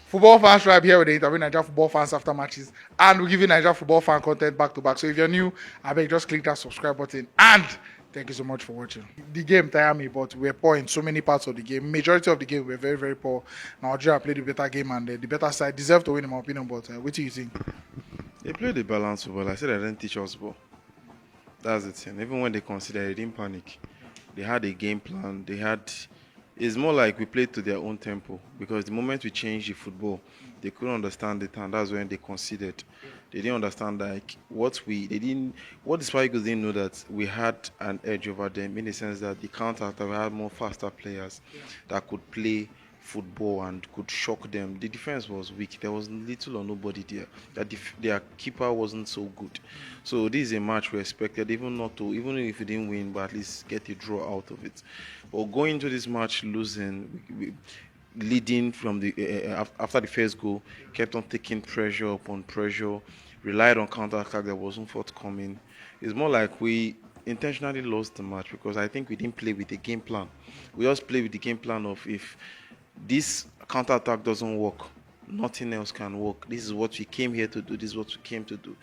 Football fans tribe here with the interview Nigeria football fans after matches, and we give you Nigeria football fan content back to back. So if you're new, I beg just click that subscribe button, and thank you so much for watching. The game tired me, but we were poor in so many parts of the game. Majority of the game we were very very poor. Now Algeria played the better game, and the better side deserved to win in my opinion. But what do you think? They played the balance football. I said I didn't teach us ball. That's the thing. Even when they considered, they didn't panic. They had a game plan. They had. It's more like we played to their own tempo because the moment we changed the football, they couldn't understand it, and that's when they conceded. They didn't understand like what the Super Eagles didn't know that we had an edge over them in the sense that the counter attack we had more faster players that could play football and could shock them. The defense was weak. There was little or nobody there. Their keeper wasn't so good. So this is a match we expected, even if we didn't win, but at least get a draw out of it. But going into this match losing, leading from after the first goal, kept on taking pressure upon pressure, relied on counter attack that wasn't forthcoming. It's more like we intentionally lost the match because I think we didn't play with a game plan. We just play with the game plan of if this counter-attack doesn't work, nothing else can work. This is what we came here to do. This is what we came to do.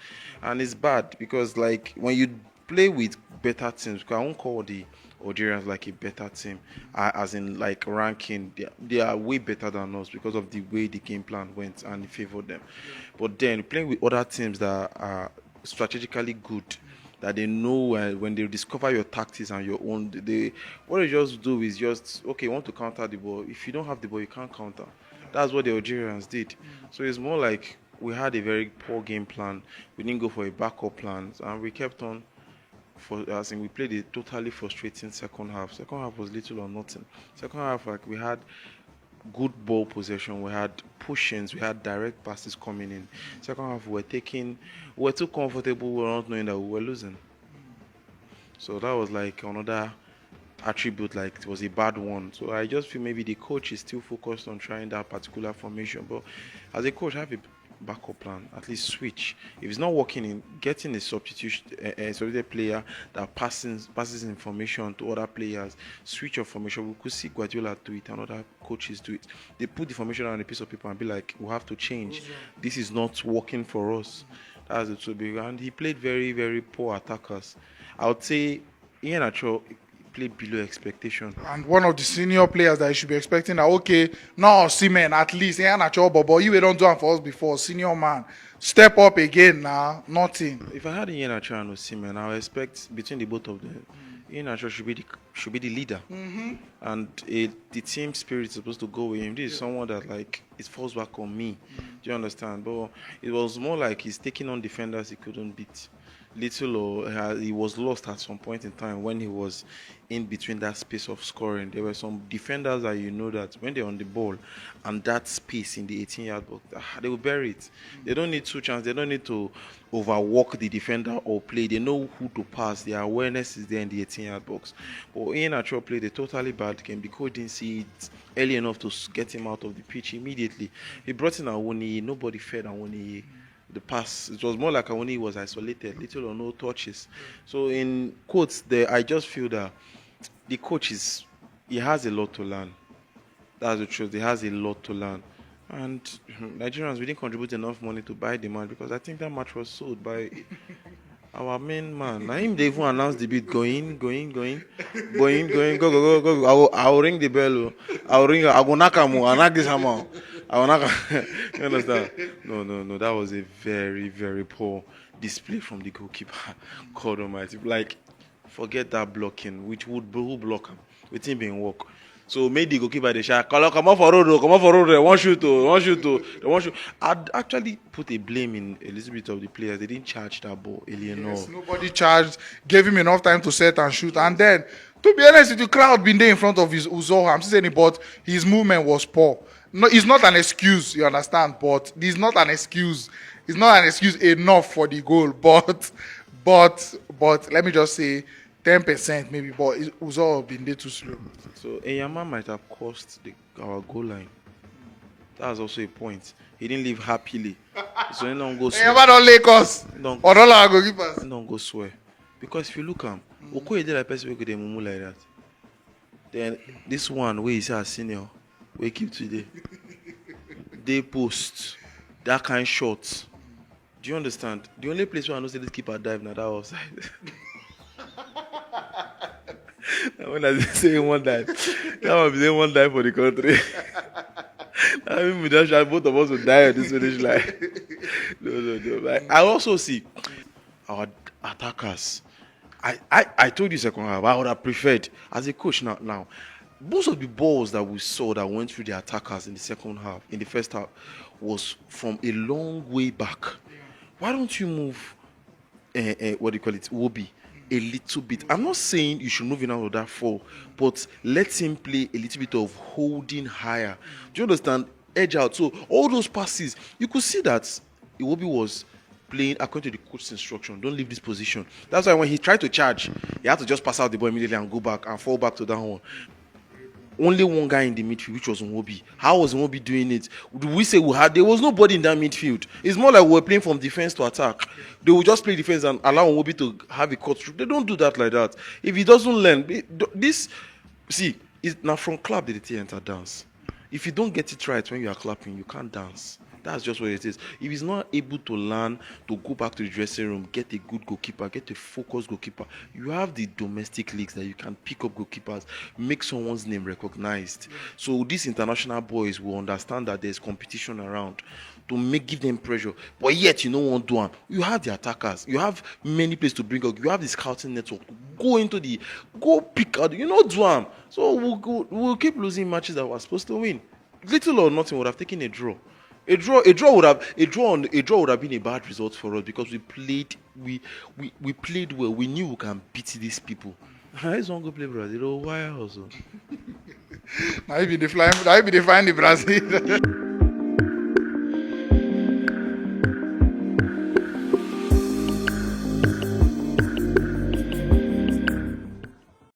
And it's bad because like when you play with better teams, because I won't call the Algerians like a better team, as in like ranking, they are way better than us because of the way the game plan went and it favored them. But then playing with other teams that are strategically good, that they know when they discover your tactics and your own, what they just do is just, okay, you want to counter the ball. If you don't have the ball, you can't counter. That's what the Algerians did. So it's more like we had a very poor game plan. We didn't go for a backup plan, and we kept on. I think we played a totally frustrating second half. Second half was little or nothing. Second half, like we had good ball possession, we had push-ins, we had direct passes coming in. Second half, we were too comfortable, we were not knowing that we were losing. So that was like another attribute, like it was a bad one. So I just feel maybe the coach is still focused on trying that particular formation. But as a coach, I have a backup plan, at least switch. If it's not working, in getting a substitute player that passes information to other players, switch your formation. We could see Guardiola do it and other coaches do it. They put the formation on a piece of paper and be like, we have to change. This is not working for us. That's it. So big. And he played very, very poor attackers. I would say Ian Acho played below expectation. And one of the senior players that you should be expecting that, okay, no, Seaman, at least, yeah, natural, but you don't do it for us before, senior man. Step up again now, nothing. If I had Ian Acho and Osimhen, I would expect between the both of them, Ian Acho should be the leader. And the team spirit is supposed to go with him. This is someone that, like, it falls back on me. Do you understand? But it was more like he's taking on defenders he couldn't beat. Little or he was lost at some point in time when he was in between that space of scoring. There were some defenders that you know that when they're on the ball and that space in the 18-yard box, they will bury it. They don't need two chances. They don't need to overwalk the defender or play. They know who to pass. Their awareness is there in the 18-yard box. But Ian Acho played a totally bad game. The coach didn't see it early enough to get him out of the pitch immediately. He brought in Awoniyi. Nobody fed Awoniyi the pass. It was more like Awoniyi was isolated, little or no touches. So in quotes there, I just feel that the coach he has a lot to learn. That's the truth. He has a lot to learn. And Nigerians, we didn't contribute enough money to buy the match because I think that match was sold by our main man. Now him they even announced the bid going, go. I'll ring the bell. I will knock him. I'll knock this hammer. I will knock. You understand? No. That was a very, very poor display from the goalkeeper. God Almighty. Like, forget that blocking. Who block him? With him being work. So maybe the goalkeeper they shout, come on for road, they want shoot. I'd actually put a blame in a little bit of the players. They didn't charge that ball early enough. Nobody charged, gave him enough time to set and shoot. And then, to be honest with you, crowd been there in front of his Uzoha. I'm saying, but his movement was poor. No, it's not an excuse, you understand, but it's not an excuse. It's not an excuse enough for the goal. But let me just say, 10% maybe, but Uzoha been there too slow. So Enyama might have cost our goal line. That's also a point. He didn't leave happily. So he don't go swear. Enyama don't lake us. Don't go swear. Because if you look at him, Okoye did like person who could mumu like that. Then this one where he say a senior, we keep today. they post that kind of shot. Do you understand? The only place where I know say this keeper dive now that outside. And when I say one dive, that one be saying one dive for the country. I mean, we just both of us will die at this finish line. No. Like, I also see our attackers. I told you second half, I would have preferred as a coach now. Most of the balls that we saw that went through the attackers in the second half, in the first half, was from a long way back. Why don't you move what do you call it, Wobi, a little bit? I'm not saying you should move in out of that 4, but let him play a little bit of holding higher. Do you understand? Edge out. So all those passes, you could see that Iwobi was playing according to the coach's instruction. Don't leave this position. That's why when he tried to charge, he had to just pass out the ball immediately and go back and fall back to that one. Only one guy in the midfield, which was Nwobi. How was Nwobi doing it? Do we say there was nobody in that midfield? It's more like we were playing from defense to attack. They will just play defense and allow Nwobi to have a cut through. They don't do that like that. If he doesn't learn, it's now from clap that the enter dance. If you don't get it right when you are clapping, you can't dance. That's just what it is. If he's not able to learn to go back to the dressing room, get a good goalkeeper, get a focused goalkeeper, you have the domestic leagues that you can pick up goalkeepers, make someone's name recognized. So these international boys will understand that there's competition around to give them pressure. But yet you don't want to do them. You have the attackers. You have many places to bring up. You have the scouting network. Go pick out. You know do them. So we'll keep losing matches that we're supposed to win. Little or nothing would have taken a draw. A draw would have been a bad result for us because we played well. We knew we can beat these people. I just want to go play Brazil. Why also? Now if you define the Brazil.